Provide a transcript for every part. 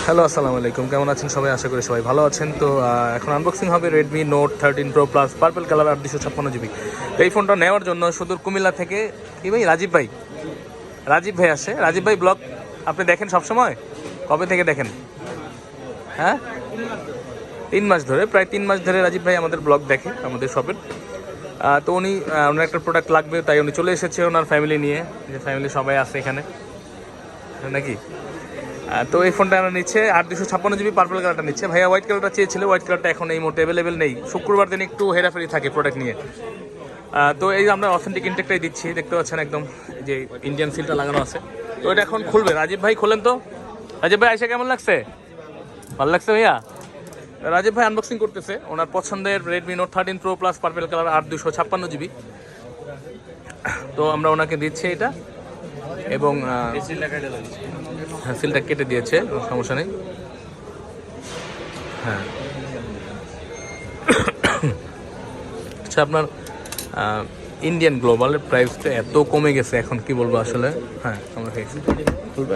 Hello, আসসালামু আলাইকুম। কেমন আছেন সবাই? আশা করি সবাই ভালো আছেন। তো এখন আনবক্সিং হবে Redmi note 13 pro plus purple colour 856 GB. তো এই ফোনটা নেওয়ার জন্য সুদূর কুমিল্লা থেকে কি ভাই রাজীব ভাই আসে। রাজীব ভাই ব্লগ আপনি দেখেন সবসময়? কবে থেকে দেখেন? হ্যাঁ, 3 মাস ধরে, প্রায় 3 মাস ধরে রাজীব ভাই আমাদের ব্লগ দেখে, আমাদের শপের। তো উনি ওনার একটা প্রোডাক্ট লাগবে, তাই উনি চলে এসেছে ওনার ফ্যামিলি নিয়ে। যে ফ্যামিলি সবাই আছে এখানে নাকি। তো এই ফোনটা আমরা নিচ্ছে 856 জিবি পার্পল কালারটা নিচ্ছে। ভাইয়া হোয়াইট কালারটা চেয়েছিল, হোয়াইট কালারটা এখন এই মুহূর্তে অ্যাভেলেবেল নেই। শুক্রবার দিন একটু হেরাফেরি থাকে প্রোডাক্ট নিয়ে। তো এই আমরা অথেন্টিক ইনটেকটাই দিচ্ছি, দেখতে পাচ্ছেন একদম যে ইন্ডিয়ান সিলটা লাগানো আছে। তো এটা এখন খুলবে। রাজীব ভাই খোলেন তো। রাজীব ভাই আইসা কেমন লাগছে? ভালো লাগছে ভাইয়া? রাজীব ভাই আনবক্সিং করতেছে ওনার পছন্দের Redmi note 13 pro plus purple colour 856 GB. তো আমরা ওনাকে দিচ্ছি এটা, এবং হ্যাঁ, সিলটা কেটে দিয়েছে, সমস্যা নেই। হ্যাঁ, আচ্ছা, আপনার ইন্ডিয়ান গ্লোবালের প্রাইসটা এত কমে গেছে এখন, কি বলবো আসলে। হ্যাঁ, আমরা বলবে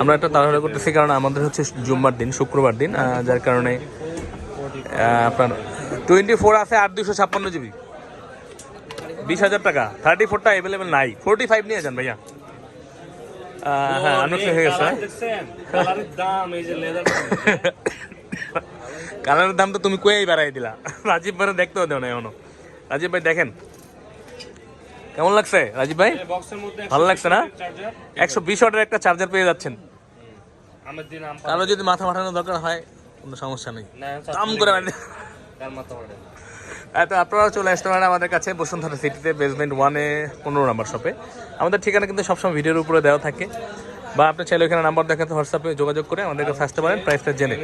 আমরা একটা তাড়াহুড়া করতেছি, কারণ আমাদের হচ্ছে জুম্মার দিন, শুক্রবার দিন, যার কারণে আপনার 24 আছে 856 জিবি, 20,000 টাকা। 34টা অ্যাভেলেবেল নাই, 45 নিয়ে যান ভাইয়া। হ্যাঁ, আনবক্সিং হয়ে গেছে। কালারের দাম তো তুমি কয়েই বাড়াই দিলা। রাজীব ভাই দেখতেও দেও না এখনো। রাজীব ভাই দেখেন কেমন লাগছে। রাজীব ভাই ভালো লাগছে না? 120 ওয়াটের একটা চার্জার পেয়ে যাচ্ছেন। কারো যদি মাথা মাঠানোর দরকার হয় কোনো সমস্যা নেই, দাম করে। তো আপনারা চলে আসতে পারেন আমাদের কাছে বসুন্ধরা সিটিতে, বেসমেন্ট 1-এ 15 নম্বর শপে। আমাদের ঠিকানা কিন্তু সবসময় ভিডিওর উপরে দেওয়া থাকে, বা আপনি চাইলে ওখানে নাম্বার দেখাতে হোয়াটসঅ্যাপে যোগাযোগ করে আমাদের কাছে আসতে পারেন প্রাইসটা জেনে।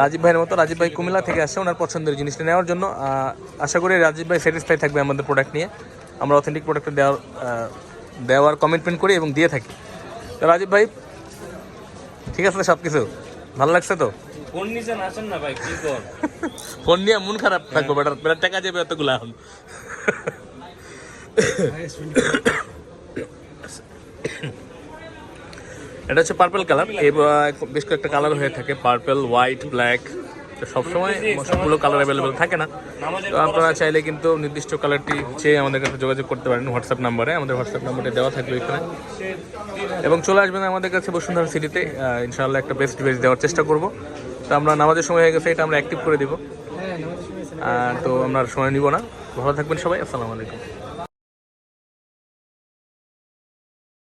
রাজীব ভাইয়ের মতো, রাজীব ভাই কুমিল্লা থেকে আসছে ওনার পছন্দের জিনিসটা নেওয়ার জন্য। আশা করি রাজীব ভাই স্যাটিসফাই থাকবে আমাদের প্রোডাক্ট নিয়ে। আমরা অথেন্টিক প্রোডাক্টটা দেওয়ার কমিটমেন্ট করি এবং দিয়ে থাকি। তো রাজীব ভাই ঠিক আছে, সব কিছু ভালো লাগছে তো? ফোন নিছেন, আসেন না ভাই, কি কর? ফোন নিয়ে মন খারাপ থাকবো, বেটার টাকা যাবে এতগুলো এখন। এটা হচ্ছে পার্পল কালার। বেশ কয়েকটা কালার হয়ে থাকে, পার্পল, হোয়াইট, ব্ল্যাক। সবসময় সবগুলো কালার অ্যাভেলেবেল থাকে না। তো আপনারা চাইলে কিন্তু নির্দিষ্ট কালারটি চেয়ে আমাদের কাছে যোগাযোগ করতে পারেন হোয়াটসঅ্যাপ নাম্বারে। আমাদের হোয়াটসঅ্যাপ নাম্বারটা দেওয়া থাকবে এখানে, এবং চলে আসবেন আমাদের কাছে বসুন্ধরা সিটিতে। ইনশাআল্লাহ একটা বেস্ট দেওয়ার চেষ্টা করব। তো আমরা নামাজের সময় হয়ে গেছে, এটা আমরা অ্যাক্টিভ করে দিব। তো আমরা সময় নিব না। ভালো থাকবেন সবাই, আসসালামু আলাইকুম।